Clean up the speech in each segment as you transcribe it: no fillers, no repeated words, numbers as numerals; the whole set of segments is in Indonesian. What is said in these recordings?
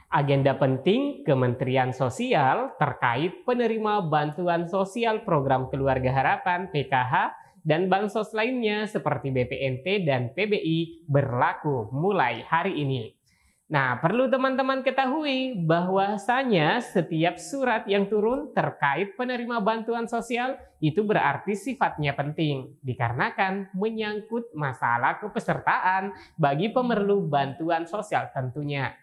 Agenda penting Kementerian Sosial terkait penerima bantuan sosial program Keluarga Harapan (PKH) dan bansos lainnya seperti BPNT dan PBI berlaku mulai hari ini. Nah, perlu teman-teman ketahui bahwasanya setiap surat yang turun terkait penerima bantuan sosial itu berarti sifatnya penting, dikarenakan menyangkut masalah kepesertaan bagi pemerlu bantuan sosial tentunya.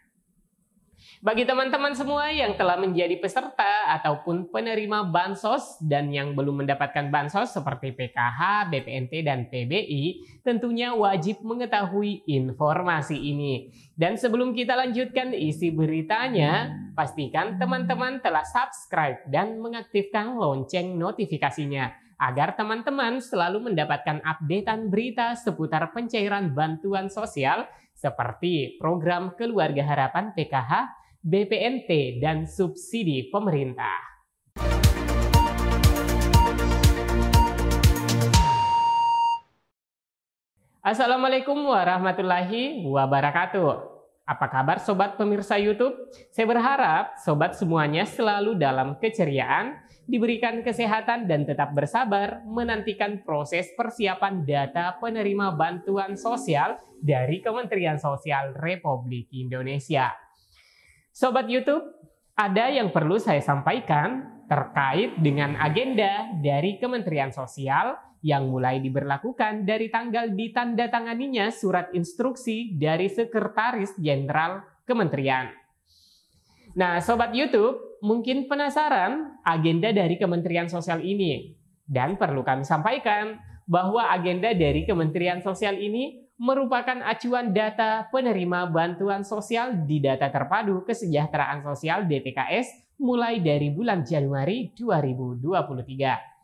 Bagi teman-teman semua yang telah menjadi peserta ataupun penerima bansos dan yang belum mendapatkan bansos seperti PKH, BPNT, dan PBI, tentunya wajib mengetahui informasi ini. Dan sebelum kita lanjutkan isi beritanya, pastikan teman-teman telah subscribe dan mengaktifkan lonceng notifikasinya agar teman-teman selalu mendapatkan updatean berita seputar pencairan bantuan sosial seperti program Keluarga Harapan PKH, BPNT, dan subsidi pemerintah. Assalamualaikum warahmatullahi wabarakatuh. Apa kabar sobat pemirsa YouTube? Saya berharap sobat semuanya selalu dalam keceriaan, diberikan kesehatan dan tetap bersabar menantikan proses persiapan data penerima bantuan sosial dari Kementerian Sosial Republik Indonesia. Sobat YouTube, ada yang perlu saya sampaikan terkait dengan agenda dari Kementerian Sosial yang mulai diberlakukan dari tanggal ditandatanganinya surat instruksi dari Sekretaris Jenderal Kementerian. Nah, Sobat YouTube, mungkin penasaran agenda dari Kementerian Sosial ini. Dan perlu kami sampaikan bahwa agenda dari Kementerian Sosial ini merupakan acuan data penerima bantuan sosial di Data Terpadu Kesejahteraan Sosial DTKS mulai dari bulan Januari 2023.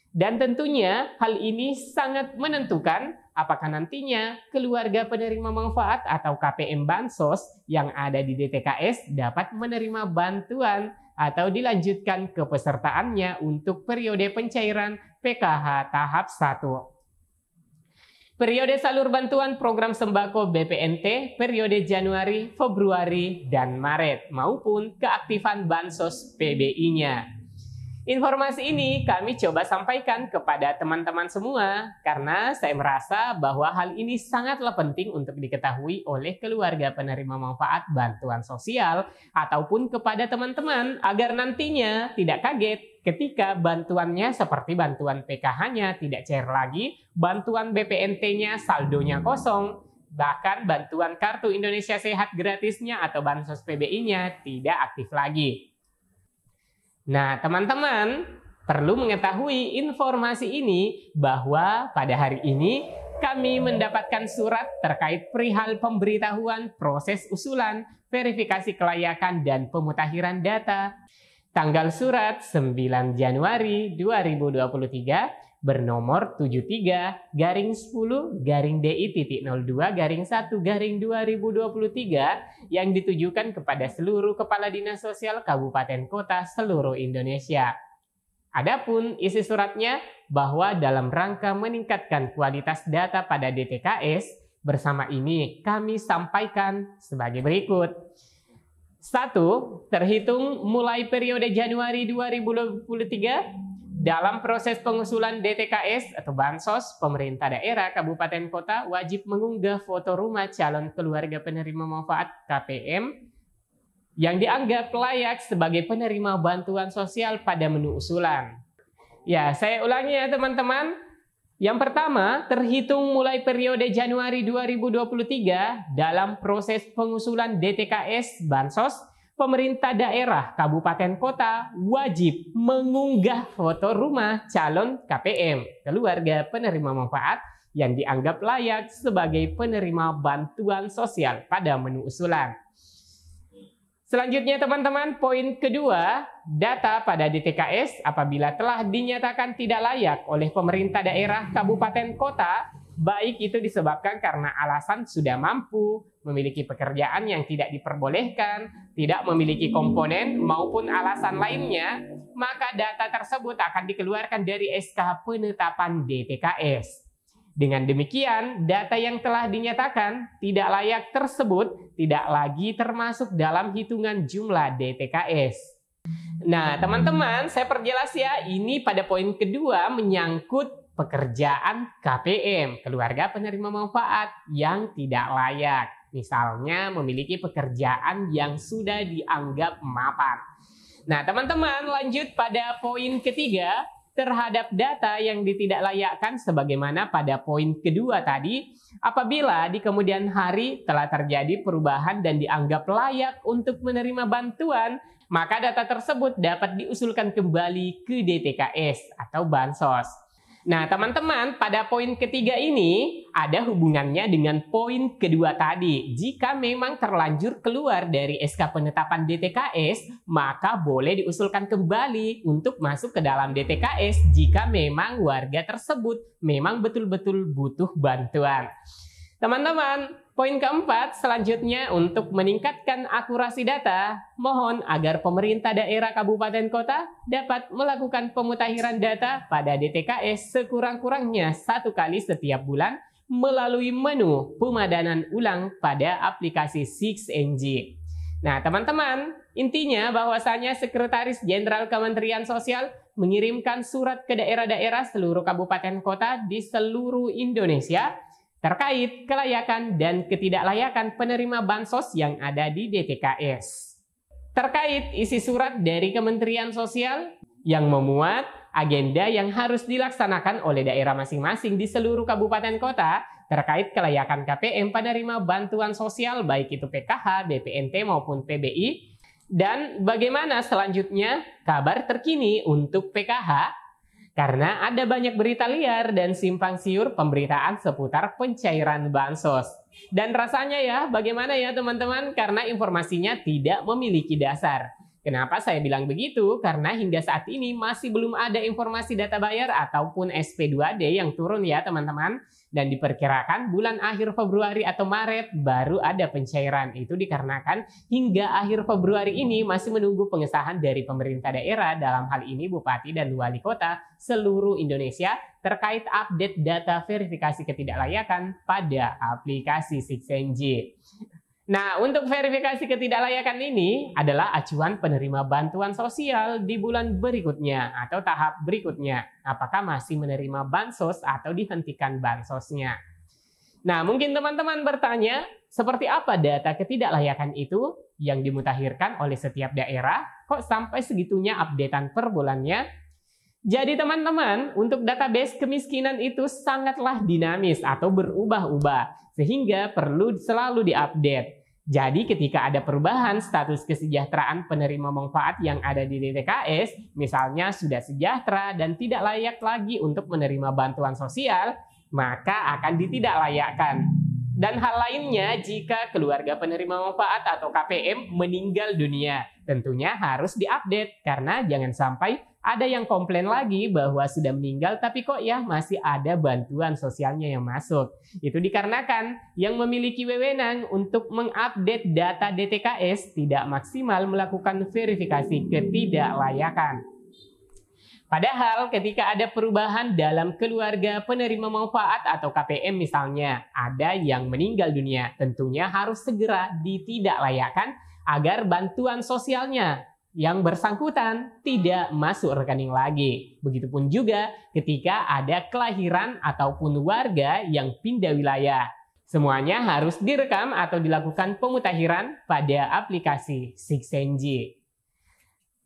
Dan tentunya hal ini sangat menentukan apakah nantinya keluarga penerima manfaat atau KPM Bansos yang ada di DTKS dapat menerima bantuan atau dilanjutkan kepesertaannya untuk periode pencairan PKH tahap 1. Periode salur bantuan program sembako BPNT periode Januari, Februari, dan Maret maupun keaktifan Bansos PBI-nya. Informasi ini kami coba sampaikan kepada teman-teman semua karena saya merasa bahwa hal ini sangatlah penting untuk diketahui oleh keluarga penerima manfaat bantuan sosial ataupun kepada teman-teman agar nantinya tidak kaget ketika bantuannya seperti bantuan PKH-nya tidak cair lagi, bantuan BPNT-nya saldonya kosong, bahkan bantuan Kartu Indonesia Sehat gratisnya atau Bansos PBI-nya tidak aktif lagi. Nah, teman-teman perlu mengetahui informasi ini bahwa pada hari ini kami mendapatkan surat terkait perihal pemberitahuan proses usulan verifikasi kelayakan dan pemutahiran data. Tanggal surat 9 Januari 2023 bernomor 73-10-DI.02-1-2023 yang ditujukan kepada seluruh kepala dinas sosial kabupaten kota seluruh Indonesia. Adapun isi suratnya bahwa dalam rangka meningkatkan kualitas data pada DTKS, bersama ini kami sampaikan sebagai berikut. 1. Terhitung mulai periode Januari 2023, dalam proses pengusulan DTKS atau Bansos, pemerintah daerah, kabupaten, kota wajib mengunggah foto rumah calon keluarga penerima manfaat KPM yang dianggap layak sebagai penerima bantuan sosial pada menu usulan. Ya, saya ulangi ya teman-teman. Yang pertama, terhitung mulai periode Januari 2023 dalam proses pengusulan DTKS Bansos, pemerintah daerah, kabupaten, kota wajib mengunggah foto rumah calon KPM, keluarga penerima manfaat yang dianggap layak sebagai penerima bantuan sosial pada menu usulan. Selanjutnya teman-teman, poin kedua, data pada DTKS apabila telah dinyatakan tidak layak oleh pemerintah daerah, kabupaten, kota, baik itu disebabkan karena alasan sudah mampu, memiliki pekerjaan yang tidak diperbolehkan, tidak memiliki komponen maupun alasan lainnya, maka data tersebut akan dikeluarkan dari SK penetapan DTKS. Dengan demikian, data yang telah dinyatakan tidak layak tersebut tidak lagi termasuk dalam hitungan jumlah DTKS. Nah, teman-teman, saya perjelas ya, ini pada poin kedua menyangkut pekerjaan KPM, keluarga penerima manfaat yang tidak layak. Misalnya memiliki pekerjaan yang sudah dianggap mapan. Nah, teman-teman, lanjut pada poin ketiga terhadap data yang ditidaklayakkan sebagaimana pada poin kedua tadi, apabila di kemudian hari telah terjadi perubahan dan dianggap layak untuk menerima bantuan, maka data tersebut dapat diusulkan kembali ke DTKS atau Bansos. Nah, teman-teman, pada poin ketiga ini ada hubungannya dengan poin kedua tadi. Jika memang terlanjur keluar dari SK penetapan DTKS, maka boleh diusulkan kembali untuk masuk ke dalam DTKS jika memang warga tersebut memang betul-betul butuh bantuan. Teman-teman, poin keempat selanjutnya untuk meningkatkan akurasi data, mohon agar pemerintah daerah kabupaten kota dapat melakukan pemutakhiran data pada DTKS sekurang-kurangnya 1 kali setiap bulan melalui menu pemadanan ulang pada aplikasi 6NG. Nah, teman-teman, intinya bahwasanya Sekretaris Jenderal Kementerian Sosial mengirimkan surat ke daerah-daerah seluruh kabupaten kota di seluruh Indonesia terkait kelayakan dan ketidaklayakan penerima bansos yang ada di DTKS. Terkait isi surat dari Kementerian Sosial yang memuat agenda yang harus dilaksanakan oleh daerah masing-masing di seluruh kabupaten kota terkait kelayakan KPM penerima bantuan sosial baik itu PKH, BPNT maupun PBI, dan bagaimana selanjutnya kabar terkini untuk PKH. Karena ada banyak berita liar dan simpang siur pemberitaan seputar pencairan bansos. Dan rasanya ya, bagaimana ya teman-teman? Karena informasinya tidak memiliki dasar. Kenapa saya bilang begitu? Karena hingga saat ini masih belum ada informasi data bayar ataupun SP2D yang turun ya teman-teman. Dan diperkirakan bulan akhir Februari atau Maret baru ada pencairan. Itu dikarenakan hingga akhir Februari ini masih menunggu pengesahan dari pemerintah daerah, dalam hal ini Bupati dan Wali Kota seluruh Indonesia terkait update data verifikasi ketidaklayakan pada aplikasi 6NG. Nah, untuk verifikasi ketidaklayakan ini adalah acuan penerima bantuan sosial di bulan berikutnya atau tahap berikutnya. Apakah masih menerima bansos atau dihentikan bansosnya? Nah, mungkin teman-teman bertanya, seperti apa data ketidaklayakan itu yang dimutakhirkan oleh setiap daerah? Kok sampai segitunya updatean per bulannya? Jadi teman-teman, untuk database kemiskinan itu sangatlah dinamis atau berubah-ubah, sehingga perlu selalu diupdate. Jadi ketika ada perubahan status kesejahteraan penerima manfaat yang ada di DTKS, misalnya sudah sejahtera dan tidak layak lagi untuk menerima bantuan sosial, maka akan ditidaklayakkan. Dan hal lainnya jika keluarga penerima manfaat atau KPM meninggal dunia, tentunya harus diupdate karena jangan sampai ada yang komplain lagi bahwa sudah meninggal tapi kok ya masih ada bantuan sosialnya yang masuk. Itu dikarenakan yang memiliki wewenang untuk mengupdate data DTKS tidak maksimal melakukan verifikasi ketidaklayakan. Padahal ketika ada perubahan dalam keluarga penerima manfaat atau KPM misalnya, ada yang meninggal dunia, tentunya harus segera ditidaklayakkan agar bantuan sosialnya yang bersangkutan tidak masuk rekening lagi. Begitupun juga ketika ada kelahiran ataupun warga yang pindah wilayah. Semuanya harus direkam atau dilakukan pemutakhiran pada aplikasi 6NG.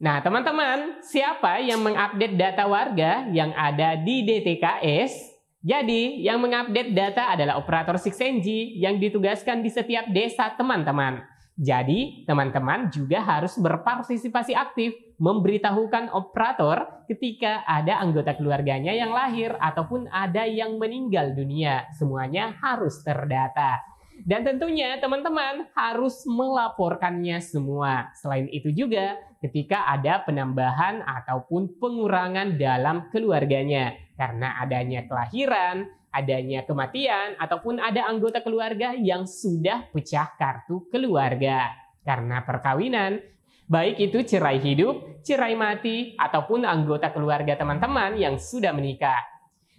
Nah, teman-teman, siapa yang mengupdate data warga yang ada di DTKS? Jadi, yang mengupdate data adalah operator 6NG yang ditugaskan di setiap desa teman-teman. Jadi, teman-teman juga harus berpartisipasi aktif memberitahukan operator ketika ada anggota keluarganya yang lahir ataupun ada yang meninggal dunia. Semuanya harus terdata. Dan tentunya teman-teman harus melaporkannya semua. Selain itu juga ketika ada penambahan ataupun pengurangan dalam keluarganya. Karena adanya kelahiran, adanya kematian, ataupun ada anggota keluarga yang sudah pecah kartu keluarga. Karena perkawinan, baik itu cerai hidup, cerai mati, ataupun anggota keluarga teman-teman yang sudah menikah.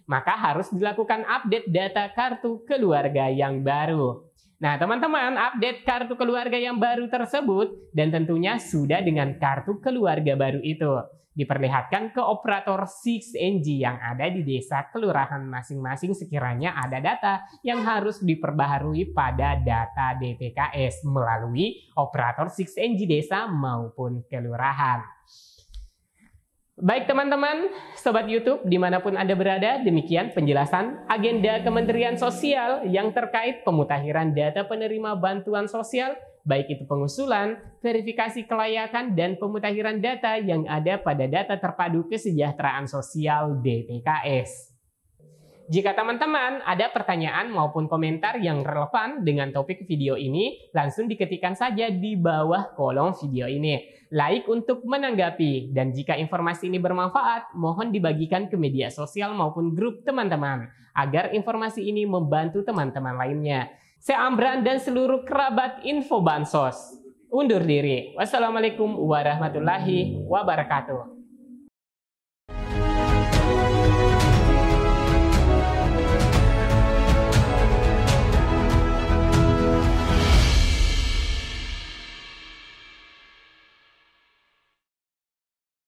maka harus dilakukan update data kartu keluarga yang baru. Nah, teman-teman, update kartu keluarga yang baru tersebut dan tentunya sudah dengan kartu keluarga baru itu diperlihatkan ke operator 6NG yang ada di desa kelurahan masing-masing sekiranya ada data yang harus diperbaharui pada data DTKS melalui operator 6NG desa maupun kelurahan. Baik teman-teman, Sobat YouTube dimanapun Anda berada, demikian penjelasan agenda Kementerian Sosial yang terkait pemutakhiran data penerima bantuan sosial, baik itu pengusulan, verifikasi kelayakan, dan pemutakhiran data yang ada pada data terpadu kesejahteraan sosial DTKS. Jika teman-teman ada pertanyaan maupun komentar yang relevan dengan topik video ini, langsung diketikkan saja di bawah kolom video ini. Like untuk menanggapi, dan jika informasi ini bermanfaat, mohon dibagikan ke media sosial maupun grup teman-teman, agar informasi ini membantu teman-teman lainnya. Saya Amran dan seluruh kerabat Info Bansos undur diri. Wassalamualaikum warahmatullahi wabarakatuh.